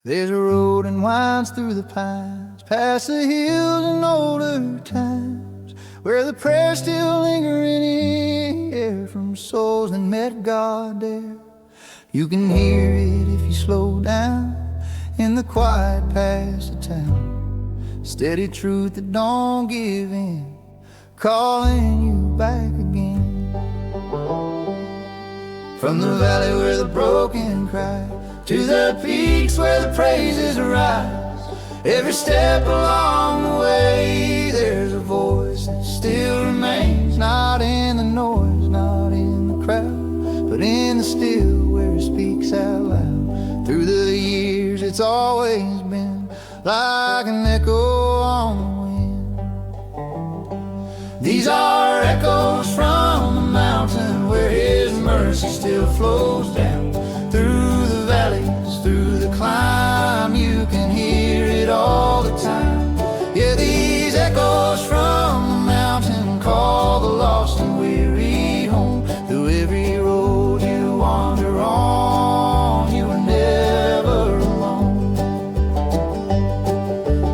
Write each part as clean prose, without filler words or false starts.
There's a road and winds through the pines, past the hills and older times, where the prayers still linger in the air from souls that met God there. You can hear it if you slow down in the quiet past the town. Steady truth that don't give in, calling you back again. From the valley where the broken cry, to the peaks where the praises rise, every step along the way there's a voice that still remains. Not in the noise, not in the crowd, but in the still where it speaks out loud. Through the years it's always been like an echo on the wind. These are echoes from the mountain where His mercy still flows down. Through the valleys, through the climb, you can hear it all the time. Yeah, these echoes from the mountain call the lost and weary home. Through every road you wander on, you are never alone.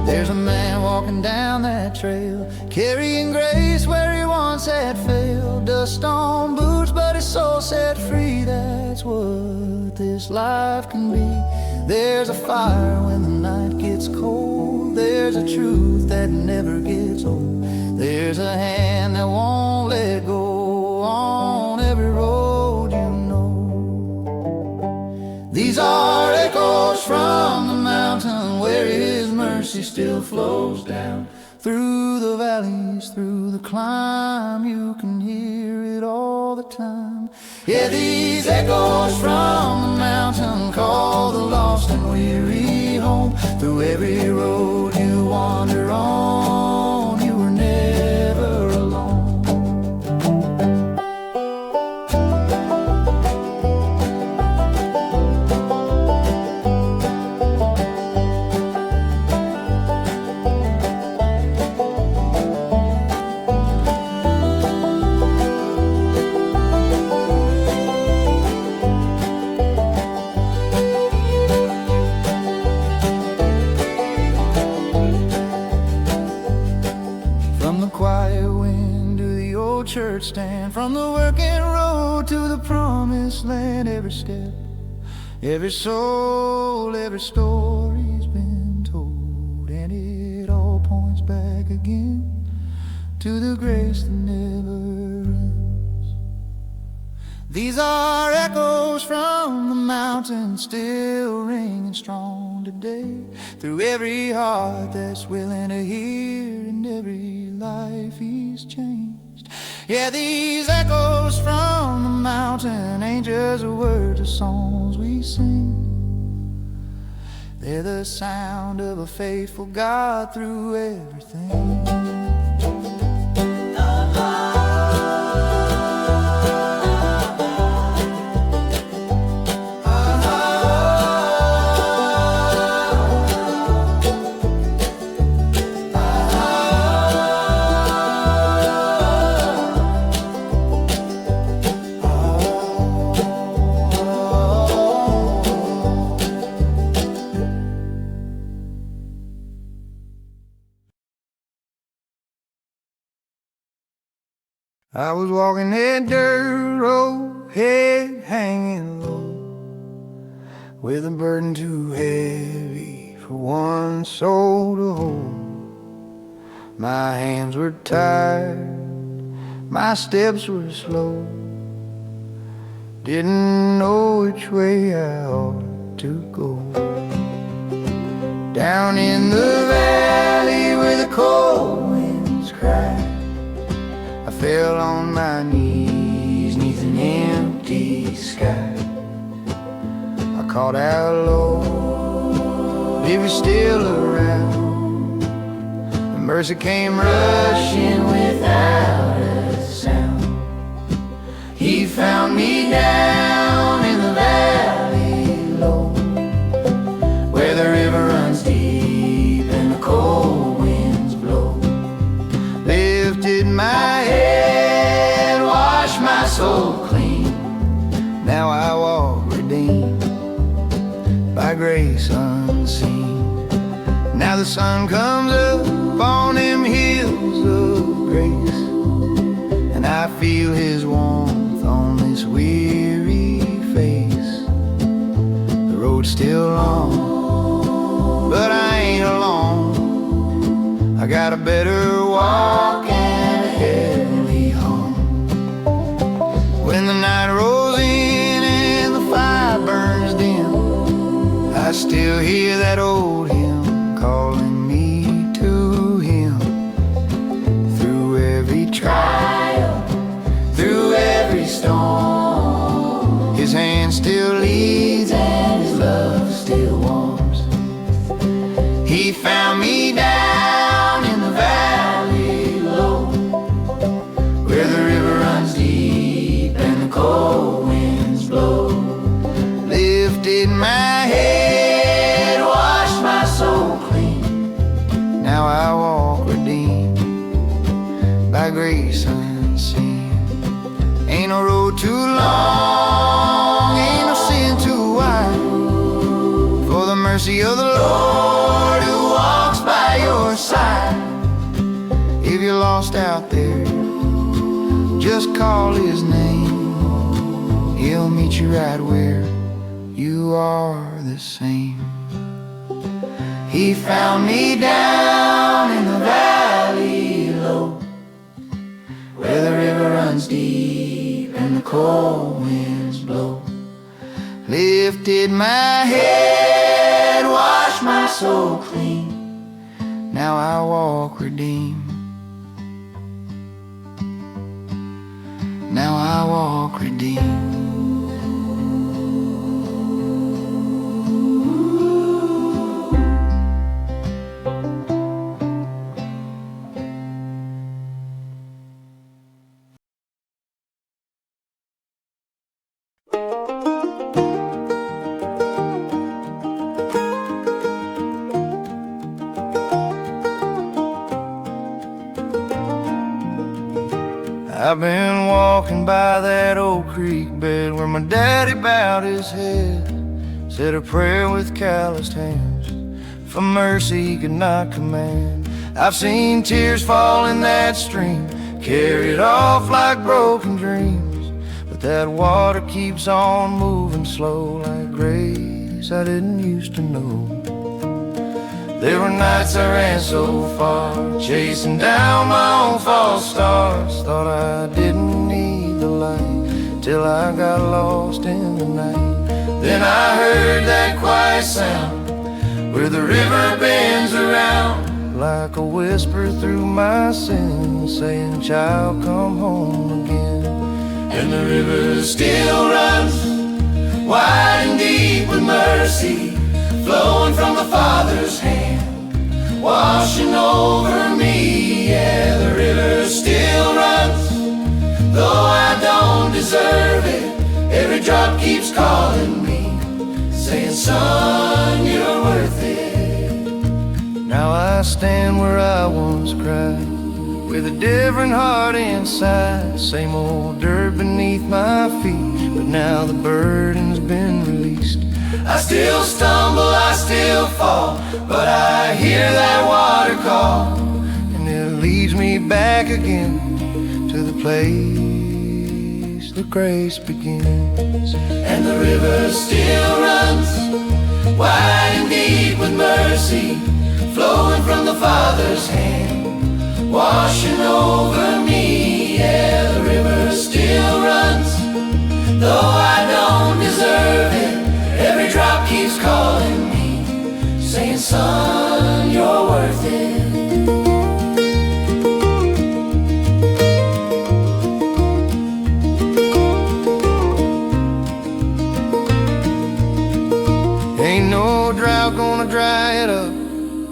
There's a man walking down that trail, carrying grace where he once had failed. Dust on boots, but his soul set free. That's what this life can be. There's a fire when the night gets cold. There's a truth that never gets old. There's a hand that won't let go on every road you know. These are echoes from the mountain where His mercy still flows down. Through the valleys, through the climb, you can hear it all the time. Yeah, these echoes from the mountain call the lost and weary home. Through every road you wander on, you were never alone. Church stand, from the working road to the promised land, every step, every soul, every story's been told, and it all points back again to the grace that never ends. These are echoes from the mountain, still ringing strong today, through every heart that's willing to hear and every life He's changed. Yeah, these echoes from the mountain ain't just words or songs we sing. They're the sound of a faithful God through everything. I was walking that dirt road, head hanging low, with a burden too heavy for one soul to hold. My hands were tired, my steps were slow, didn't know which way I ought to go. Down in the valley where the cold winds cry, I fell on my knees neath an empty sky. I called out, Lord, if You're still around. The mercy came rushing without a sound. He found me down in the valley low, where the river runs deep and the cold winds blow. Lifted my head, washed my soul clean. Now I walk redeemed by grace unseen. unseen. Now the sun comes up on them hills of grace, and I feel his warmth on this weary face. The road's still long, but I ain't alone. I got a better walk and a heavenly home. When the night rolls in and the fire burns dim, I still hear that old hymn calling me to him. Through every trial, through every storm, his hand still leads and his love still warms. He found me down in the valley low, where the river runs deep and the cold winds blow. Lifted my head, washed my soul clean. Now I walk redeemed by grace unseen. Ain't no road too long, ain't no sin too wide, for the mercy of the Lord who walks by your side. If you're lost out there, just call his name. He'll meet you right where you are the same. He found me down in the valley low, where the river runs deep and the cold winds blow. Lifted my head, washed my soul clean. Now I walk redeemed. Now I walk redeemed. I've been walking by that old creek bed where my daddy bowed his head, said a prayer with calloused hands for mercy he could not command. I've seen tears fall in that stream, carried off like broken dreams, but that water keeps on moving slow like grace I didn't used to know. There were nights I ran so far, chasing down my own false stars. Thought I didn't need the light, till I got lost in the night. Then I heard that quiet sound, where the river bends around, like a whisper through my sins, saying, child, come home again. And the river still runs, wide and deep with mercy, flowing from the Father's hand, washing over me. Yeah, the river still runs, though I don't deserve it. Every drop keeps calling me, saying, son, you're worth it. Now I stand where I once cried, with a different heart inside. Same old dirt beneath my feet, but now the burden's been released. I still stumble, I still fall, but I hear that water call, and it leads me back again to the place that grace begins. And the river still runs, wide and deep with mercy, flowing from the Father's hand, washing over me. Yeah, the river still runs, though I don't deserve it. Every drop keeps calling me, saying, son, you're worth it. Ain't no drought gonna dry it up,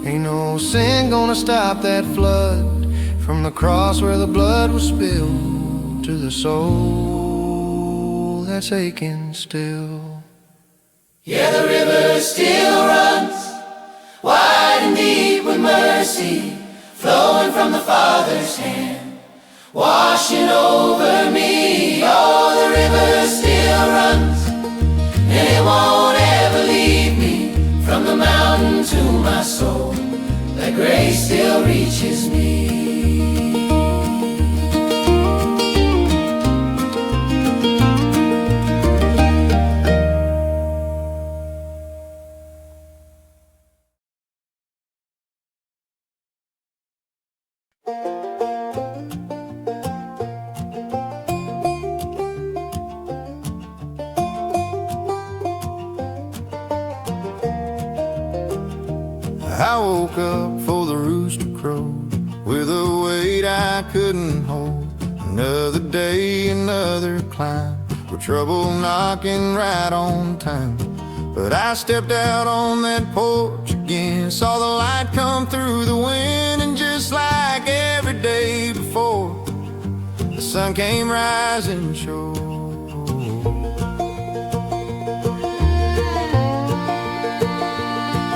ain't no sin gonna stop that flood, from the cross where the blood was spilled to the soul that's aching still. Yeah, the river still runs, wide and deep with mercy, flowing from the Father's hand, washing over me. Oh, the river still runs, and it won't ever leave me. From the mountain my soul, that grace still reaches me. I woke up before the rooster crowed, with a weight I couldn't hold. Another day, another climb, with trouble knocking right on time. But I stepped out on that porch again, saw the light come through the wind, and just like every day before, the sun came rising sure.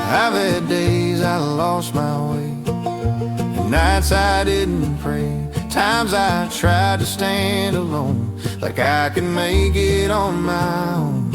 I've had days I lost my way, and nights I didn't pray. Times I tried to stand alone, like I could make it on my own.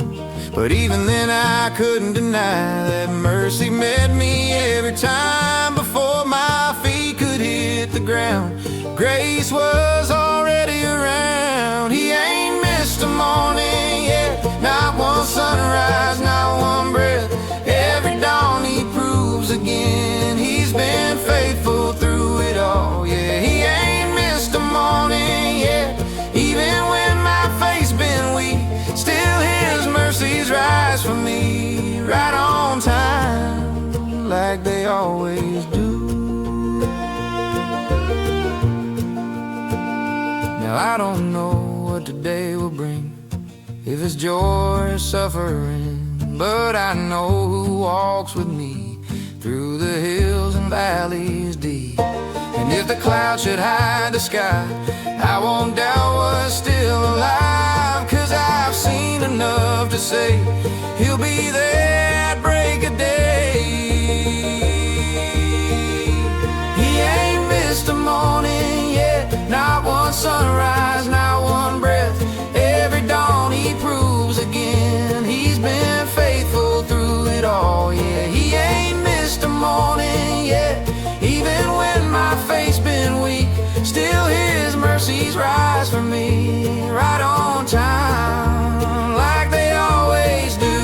But even then I couldn't deny that mercy met me every time. Before my feet could hit the ground, grace was already around. He ain't missed a morning yet, not one sunrise, not one breath. Every dawn he proves again, he's been faithful through it all. Yeah, he ain't missed a morning yet, even when my faith's been weak. Still his mercies rise for me, right on time, like they always do. Now I don't know what today will bring, if it's joy or suffering, but I know who walks with me through the hills and valleys deep. And if the clouds should hide the sky, I won't doubt what's still alive, 'cause I've seen enough to say he'll be there at break of day. He ain't missed a morning yet, not one sunrise, not one breath. Every dawn he proves again, he's been faithful through it all. Yeah, he ain't missed a morning yet, even when my faith's been weak. Still his mercies rise for me, right on time, like they always do.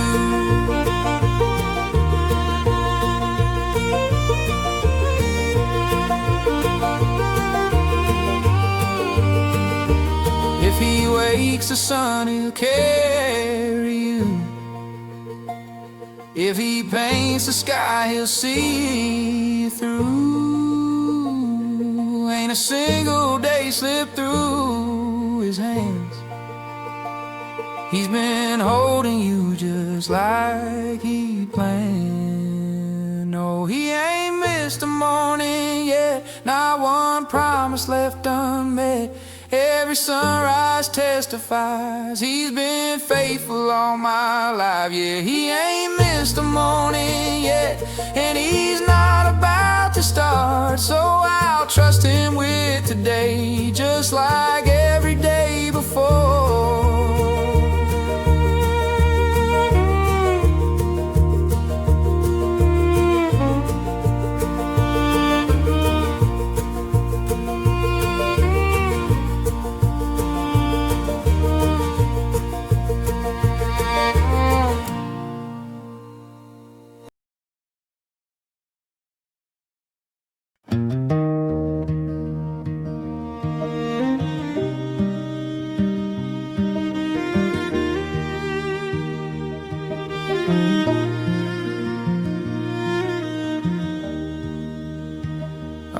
If he wakes the sun, he'll carry you. If he paints the sky, he'll see you through. Ain't a single day slipped through his hands. He's been holding you just like he planned. No, he ain't missed a morning yet, not one promise left unmet. Every sunrise testifies he's been faithful all my life. Yeah, he ain't missed a morning yet, and he's not about to start. So I'll trust him with today, just like every day before.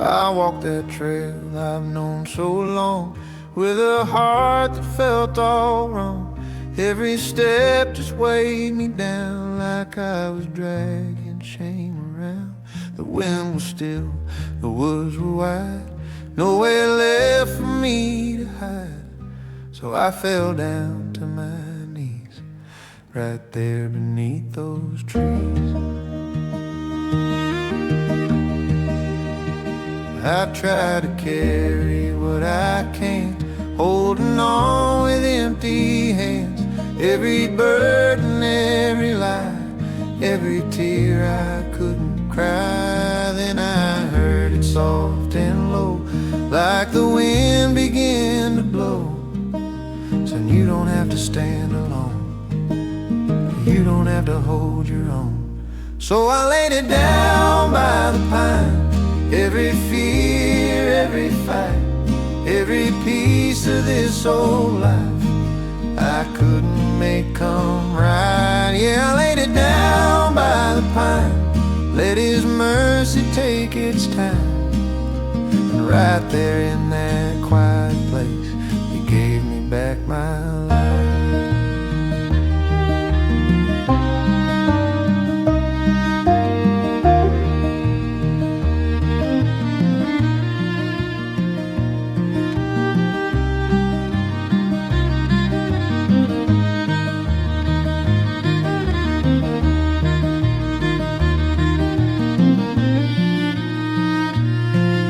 I walked that trail I've known so long, with a heart that felt all wrong. Every step just weighed me down, like I was dragging shame around. The wind was still, the woods were wide, nowhere left for me to hide. So I fell down to my knees, right there beneath those trees. I try to carry what I can, holding on with empty hands. Every burden, every lie, every tear I couldn't cry. Then I heard it soft and low, like the wind began to blow. Said you don't have to stand alone, you don't have to hold your own. So I laid it down by the pine. Every fear, every fight, every piece of this old life I couldn't make come right. Yeah, I laid it down by the pine, let His mercy take its time. And right there in that quiet place, He gave me back my life.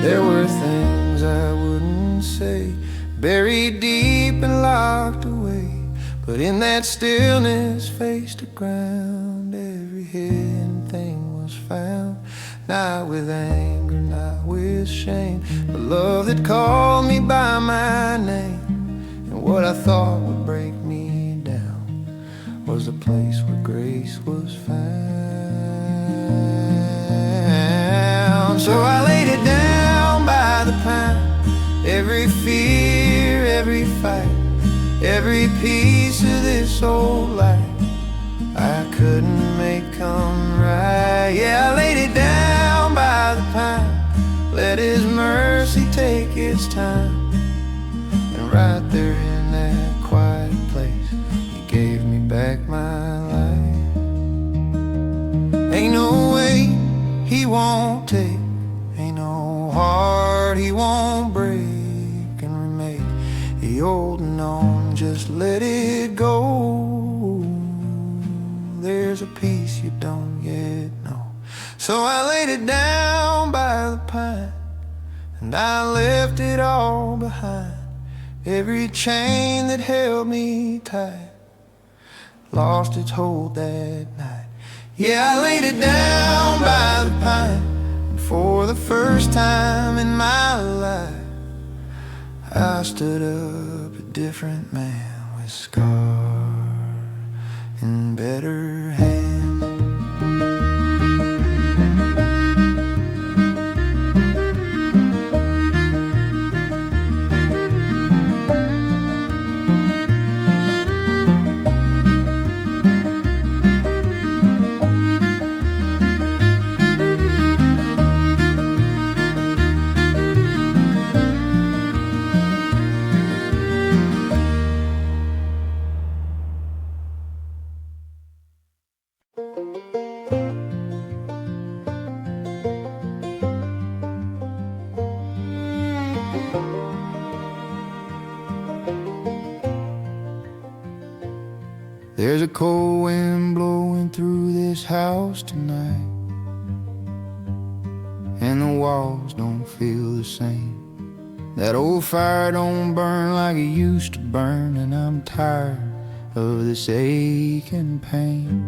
There were things I wouldn't say, buried deep and locked away. But in that stillness, face to ground, every hidden thing was found. Not with anger, not with shame, but love that called me by my name. And what I thought would break me down was a place where grace was found. So I laid it down by the pine, every fear, every fight, every piece of this old life I couldn't make come right. Yeah, I laid it down by the pine, let His mercy take its time. And right there in that quiet place, He gave me back my life. Ain't no way He won't take, ain't no heart He won't break and remake the old and on, just let it go. There's a peace you don't yet know. So I laid it down by the pine, and I left it all behind. Every chain that held me tight lost its hold that night. Yeah, I laid it down by the pine, and for the first time in my life I stood up a different man, with scars and better hands. There's a cold wind blowing through this house tonight, and the walls don't feel the same. That old fire don't burn like it used to burn, and I'm tired of this ache and pain.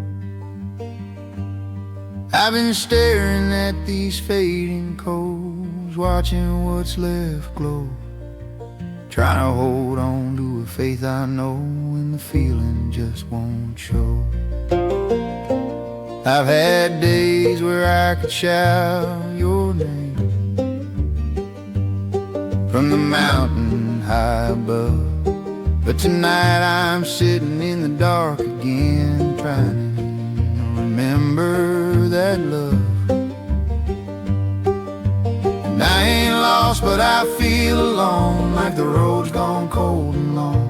I've been staring at these fading coals, watching what's left glow, trying to hold on to a faith I know when the feeling just won't show. I've had days where I could shout your name from the mountain high above, but tonight I'm sitting in the dark again, trying to remember that love. And I ain't lost, but I feel alone, like the road's gone cold and long.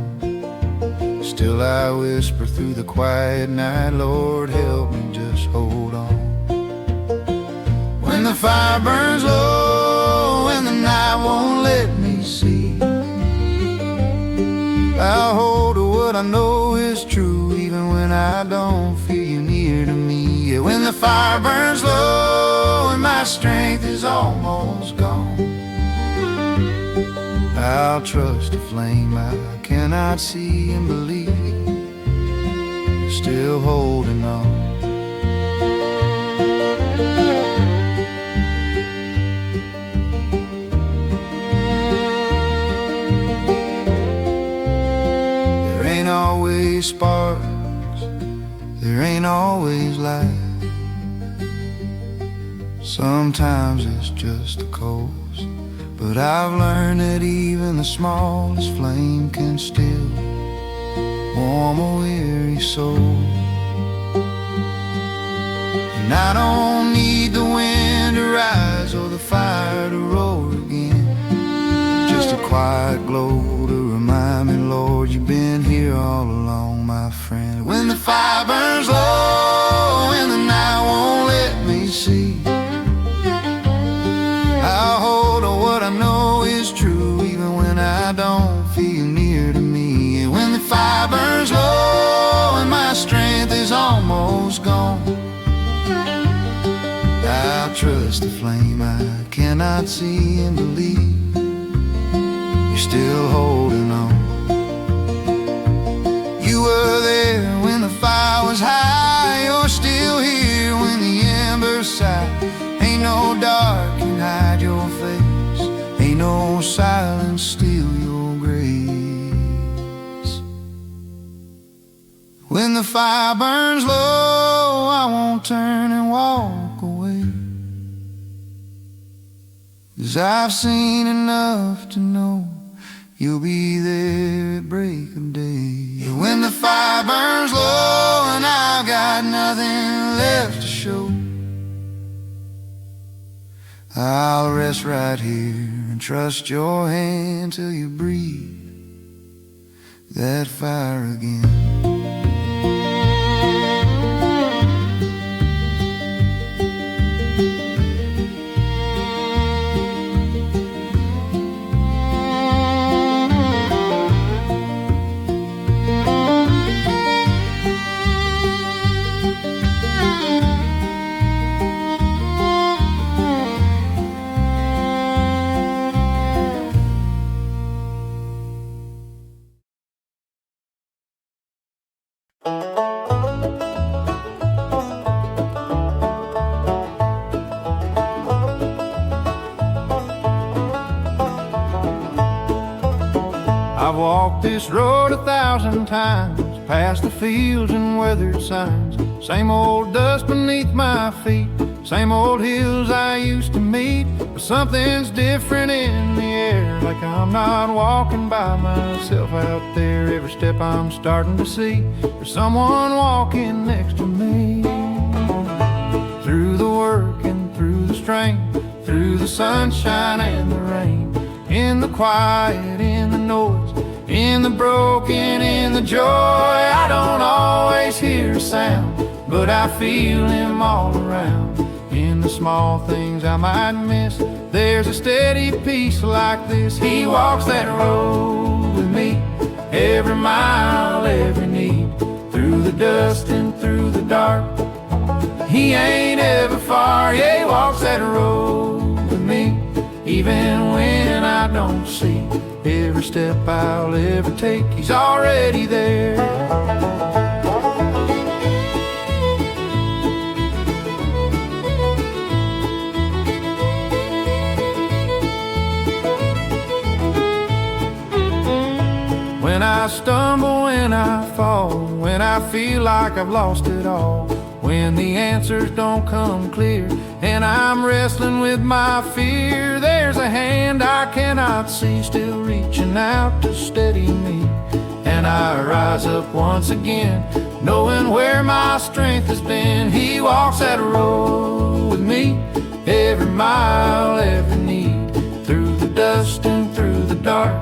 Still I whisper through the quiet night, Lord, help me just hold on. When the fire burns low and the night won't let me see, I'll hold to what I know is true, even when I don't feel you near to me. Yeah, when the fire burns low and my strength is almost gone, I'll trust a flame I cannot see and believe still holding on. there ain't always light. Sometimes it's just the coals, but I've learned that even the smallest flame can still warm a weary soul. And I don't need the wind to rise or the fire to roar again, just a quiet glow to remind me, Lord, you've been here all along, my friend. When the fire burns low and the night won't let me see, I'll hold on what I know is true, even when I don't feel near to me. And when the fire burns low and my strength is almost gone, I'll trust the flame I cannot see and believe you're still holding on. You were there when the fire was high, you're still here when the embers sigh. Ain't no dark can hide your face, ain't no silence steal your grace. When the fire burns low, I won't turn and walk away, 'cause I've seen enough to know you'll be there at break of day. When the fire burns low and I've got nothing left to show, I'll rest right here and trust your hand till you breathe that fire again. I've walked this road 1,000 times, past the fields and weathered signs. Same old dust beneath my feet, same old hills I used to meet. But something's different in the air, like I'm not walking by myself out there. Every step I'm starting to see there's someone walking next to me. Through the work and through the strain, through the sunshine and the rain, in the quiet, in the noise, in the broken, in the joy. I don't always hear a sound, but I feel him all around. In the small things I might miss, there's a steady peace like this. He walks that road with me, every mile, every need, through the dust and through the dark. He ain't ever far, yeah, he walks that road with me, even when I don't see. Every step I'll ever take, he's already there. When I stumble, when I fall, when I feel like I've lost it all, when the answers don't come clear and I'm wrestling with my fear, there's a hand I cannot see still reaching out to steady me. And I rise up once again, knowing where my strength has been. He walks that road with me, every mile, every need, through the dust and through the dark.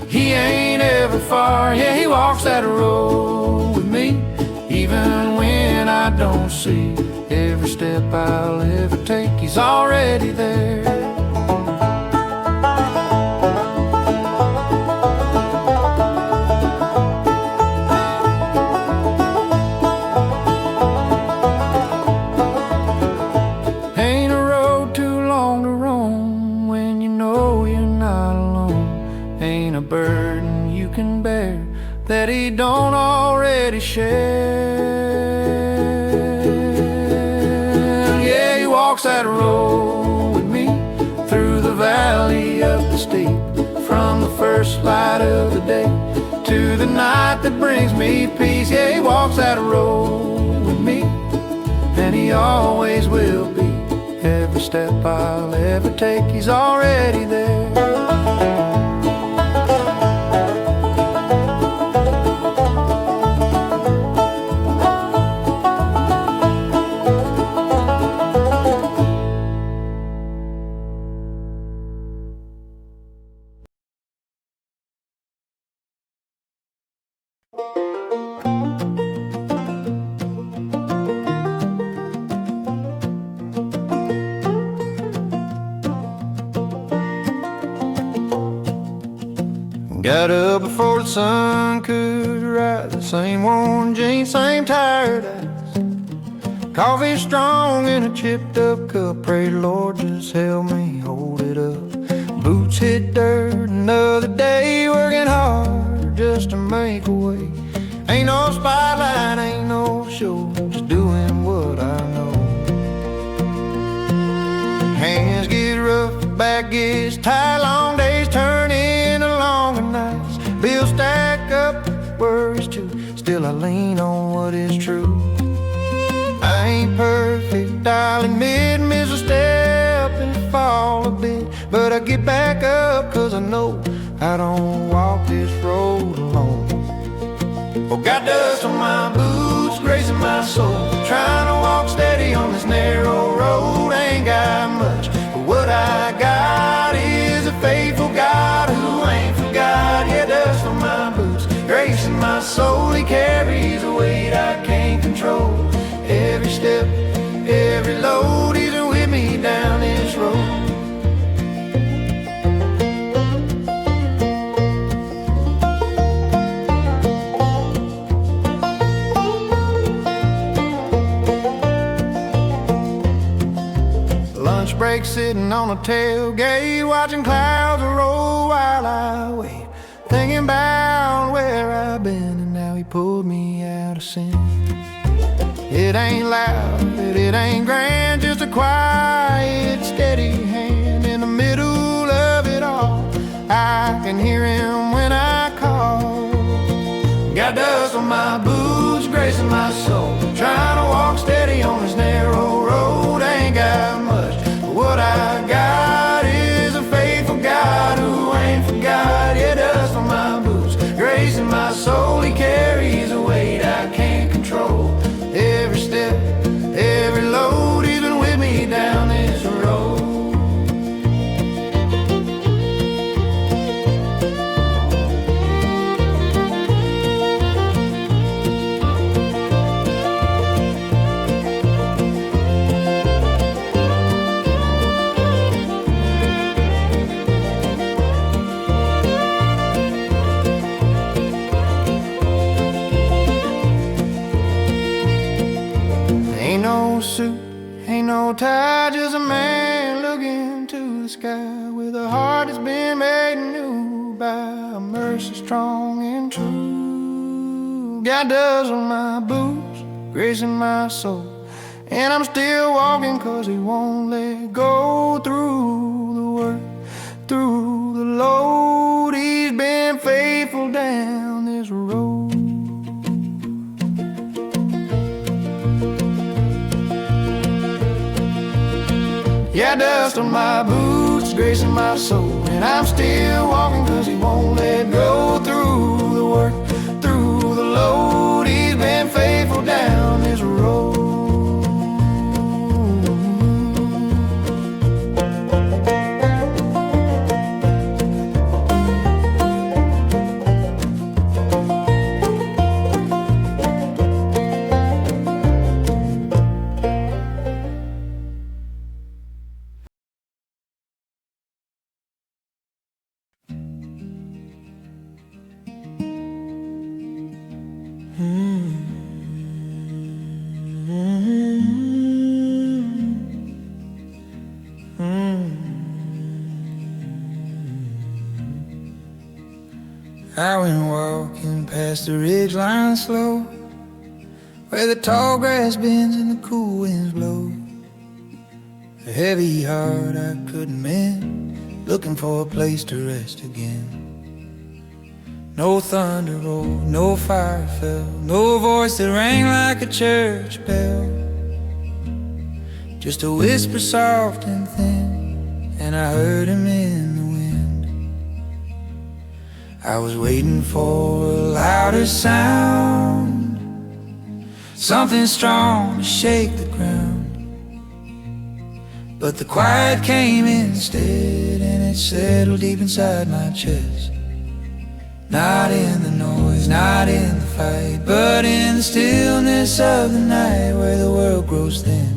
He ain't ever far, yeah, he walks that road with me, even when I don't see. Every step I'll ever take, he's already there. Ain't a road too long to roam when you know you're not alone. Ain't a burden you can bear that he don't already share. Yeah, he walks that road with me, through the valley up the steep, from the first light of the day. to the night that brings me peace. Yeah, he walks that road with me, and he always will be. Every step I'll ever take, he's already there. Got up before the sun could rise. The same worn jeans, same tired eyes. Coffee strong in a chipped up cup. Pray the Lord just help me hold it up. Boots hit dirt, another day working hard just to make a way. Ain't no spotlight, ain't no show, just doing what I know. Hands get rough, back gets tired, long days turn into longer nights. Bills stack up, worries too, still I lean on what is true. I ain't perfect, I'll admit, miss a step and fall a bit, but I get back up cause I know I don't walk this road alone. Oh, got dust on my boots, grace in my soul, trying to walk steady on this narrow road. Ain't got much, but what I got is a faithful God who ain't forgot. Yeah, dust on my boots, grace in my soul, he carries a weight I can't control. Every step, every load, he's been with me down this road. Lunch break sitting on a tailgate, watching clouds roll while I wait, thinking about where I've been and now he pulled me out of sin. It ain't loud, it ain't grand, just a quiet, steady hand in the middle of it all. I can hear him when I call. Got dust on my boots, grace in my soul, trying to walk steady on this narrow road. Ain't got much, but what I got is a faithful God who ain't forgot. Yeah, dust on my boots, grace in my soul, he carries a weight I can't control. Every step, every load, he's been with me down this road. Ain't no suit, ain't no tie, just a man looking to the sky with a heart that's been made new by a mercy strong and true. Got dust on my boots, grace in my soul, and I'm still walking cause he won't let go. Through the work, through the load, he's been faithful down this road. Yeah, dust on my boots, grace in my soul, and I'm still walking cause he won't let go. Through the work, through the load, he's been faithful down this road. I went walking past the ridgeline slow, where the tall grass bends and the cool winds blow. A heavy heart I couldn't mend, looking for a place to rest again. No thunder rolled, no fire fell, no voice that rang like a church bell. Just a whisper soft and thin, and I heard him in the wind. I was waiting for a louder sound, something strong to shake the ground. But the quiet came instead, and it settled deep inside my chest. Not in the noise, not in the fight, but in the stillness of the night, where the world grows thin.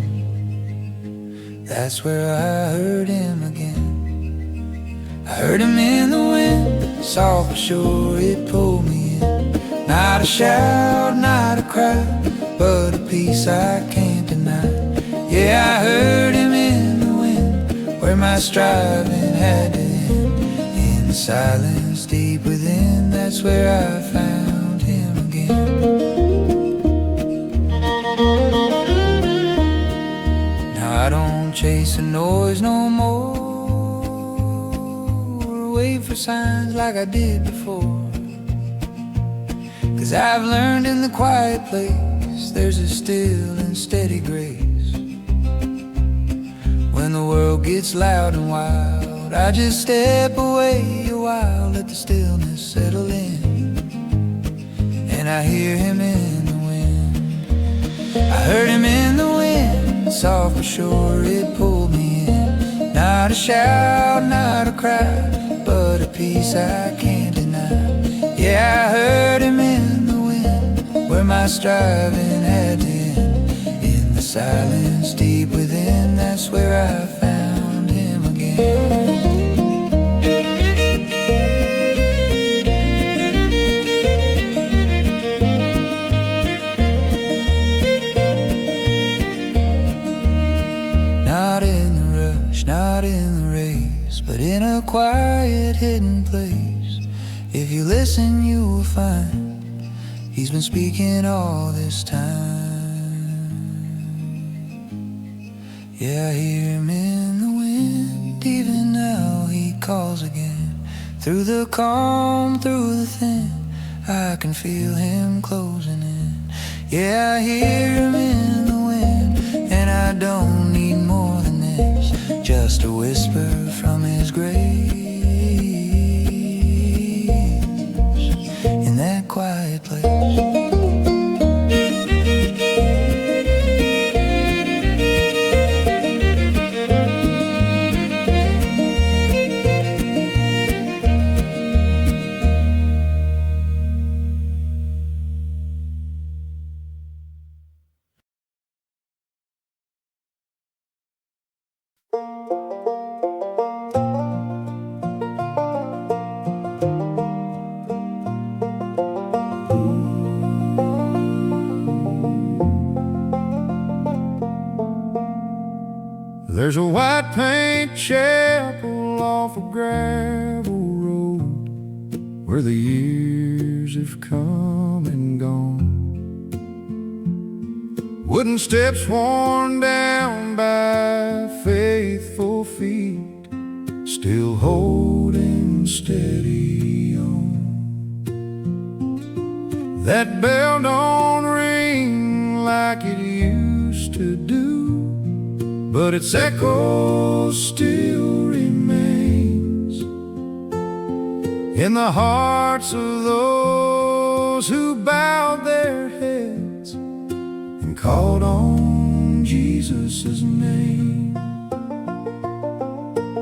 That's where I heard him again. I heard him in the wind, soft but sure it pulled me in. Not a shout, not a cry, but a peace I can't deny. Yeah, I heard him in the wind, where my striving had to end. In the silence deep within, that's where I found him again. Now I don't chase the noise no more, or wait for signs like I did before. 'Cause I've learned in the quiet place there's a still and steady grace. When the world gets loud and wild, I just step away a while, let the stillness settle in, and I hear him in the wind. I heard him in the wind, soft but sure it pulled me in. Not a shout, not a cry, but a peace I can't deny. Yeah, I heard him in the wind, where my striving had to end. In the silence deep within, that's where I found him again. Not in the rush, not in the race, but in a quiet hidden place. If you listen, you will find he's been speaking all this time. Yeah, I hear him in the wind, even now he calls again. Through the calm, through the thin, I can feel him closing in. Yeah, I hear him in the wind, and I don't need more than this, just a whisper from his grace. In that quiet place, there's a white paint chapel off a gravel road, where the years have come and gone. Wooden steps worn down by faithful feet, still holding steady on. That bell don't ring like it used to do, but its echo still remains in the hearts of those who bowed their heads and called on Jesus' name.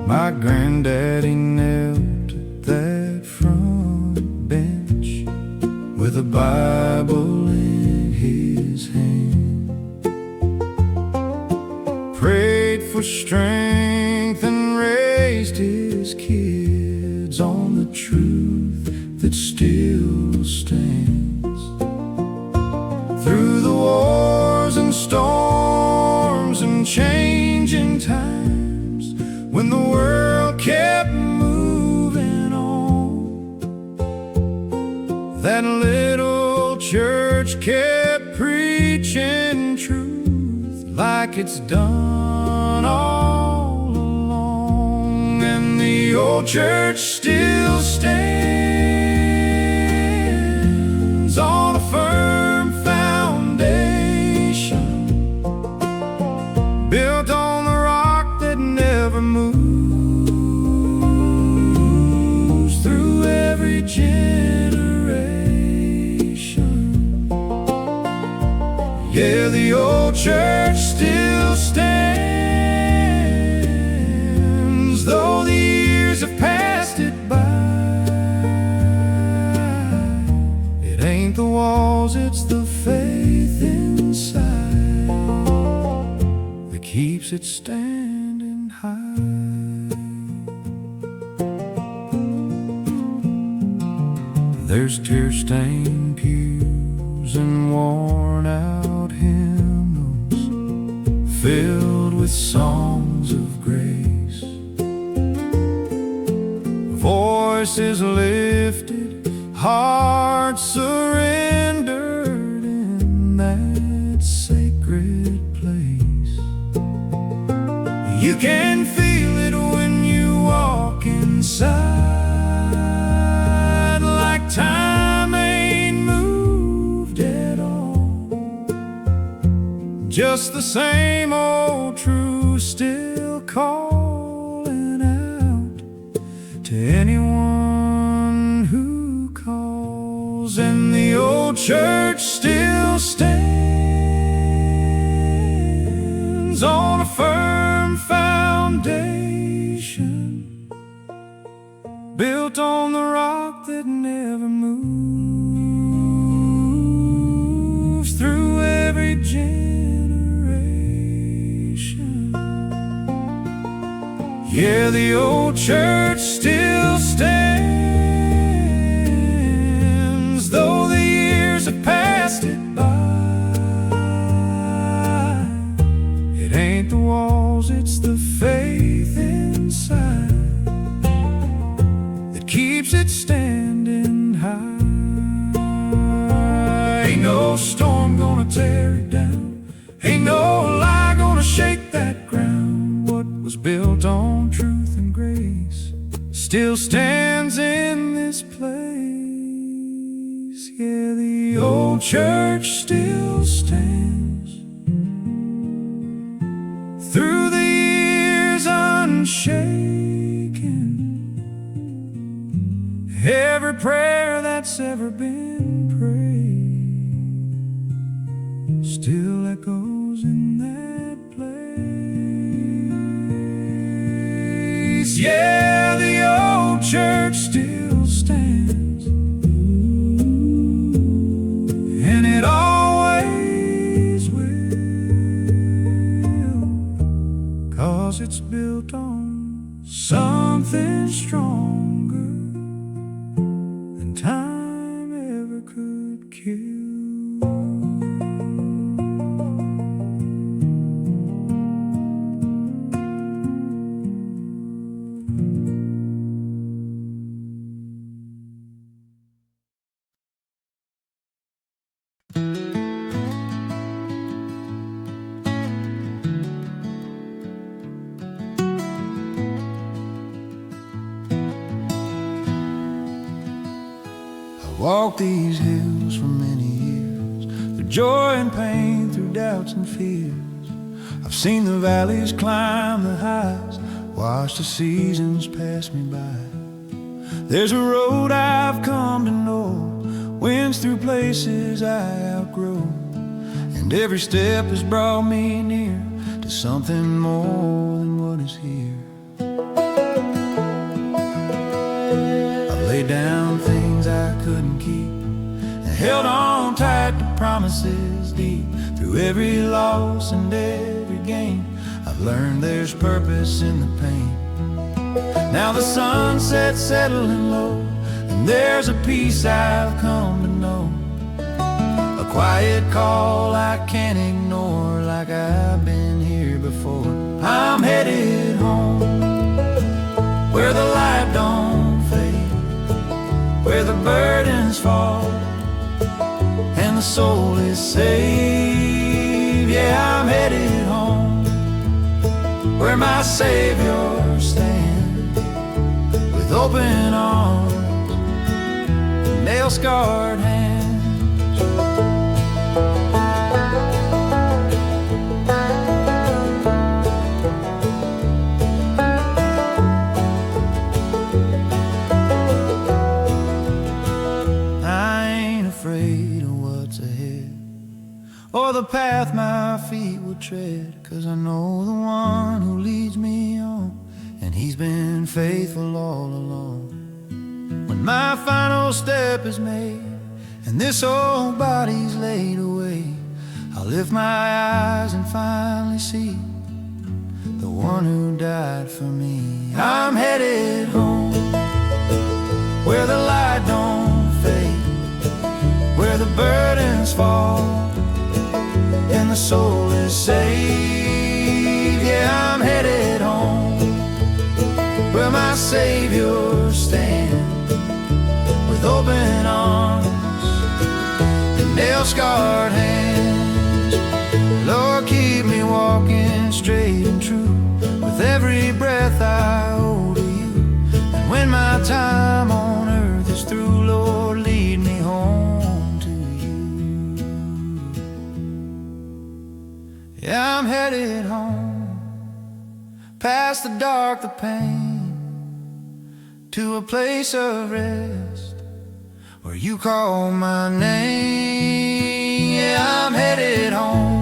My granddaddy knelt at that front bench with a Bible in his hand, prayed for strength and raised his kids on the truth that still stands. Through the wars and storms and changing times, when the world kept moving on, that little church kept preaching truth like it's done all along. And the old church still stands, church still stands, though the years have passed it by. It ain't the walls, it's the faith inside that keeps it standing high. There's tear-stained pews and worn-out hymnals filled with songs of grace, voices lifted, hearts surrendered in that sacred place. You can feel it when you walk inside, like time ain't moved at all. Just the same old truth still calling out to anyone who calls. And the old church still stands on a firm foundation, built on the rock that never moves through every generation. Yeah, the old church still stands, though the years have passed it by. It ain't the walls, it's the faith inside that keeps it standing high. Ain't no storm gonna tear it down, ain't no lie gonna shake that ground. What was built on truth and grace still stands in this place. Yeah, the old church still stands through the years unshaken. Every prayer that's ever been prayed still echoes in that place. Yeah, the old church still stands, and it always will, 'cause it's built on something stronger than time ever could kill. Walked these hills for many years, through joy and pain, through doubts and fears. I've seen the valleys, climb the highs, watched the seasons pass me by. There's a road I've come to know, winds through places I outgrow, and every step has brought me near to something more than what is here. I've laid down things I couldn't keep, and held on tight to promises deep. Through every loss and every gain, I've learned there's purpose in the pain. Now the sunset's settling low, and there's a peace I've come to know, a quiet call I can't ignore, like I've been here before. I'm headed home, where the light don't fade, where the burdens fall, and the soul is saved. Yeah, I'm headed home, where my Savior stands, with open arms and nail-scarred hands. I ain't afraid of what's ahead, or the path my feet feet will tread, 'cause I know the one who leads me on, and he's been faithful all along. When my final step is made and this old body's laid away, I'll lift my eyes and finally see the one who died for me. I'm headed home, where the light don't fade, where the burdens fall and the soul is saved. Yeah, I'm headed home, where my Savior stands with open arms and nail-scarred hands. Lord, keep me walking straight and true with every breath I hold to you. And when my time on earth is through, Lord, lead me home to you. Yeah, I'm headed home, past the dark, the pain, to a place of rest where you call my name. Yeah, I'm headed home,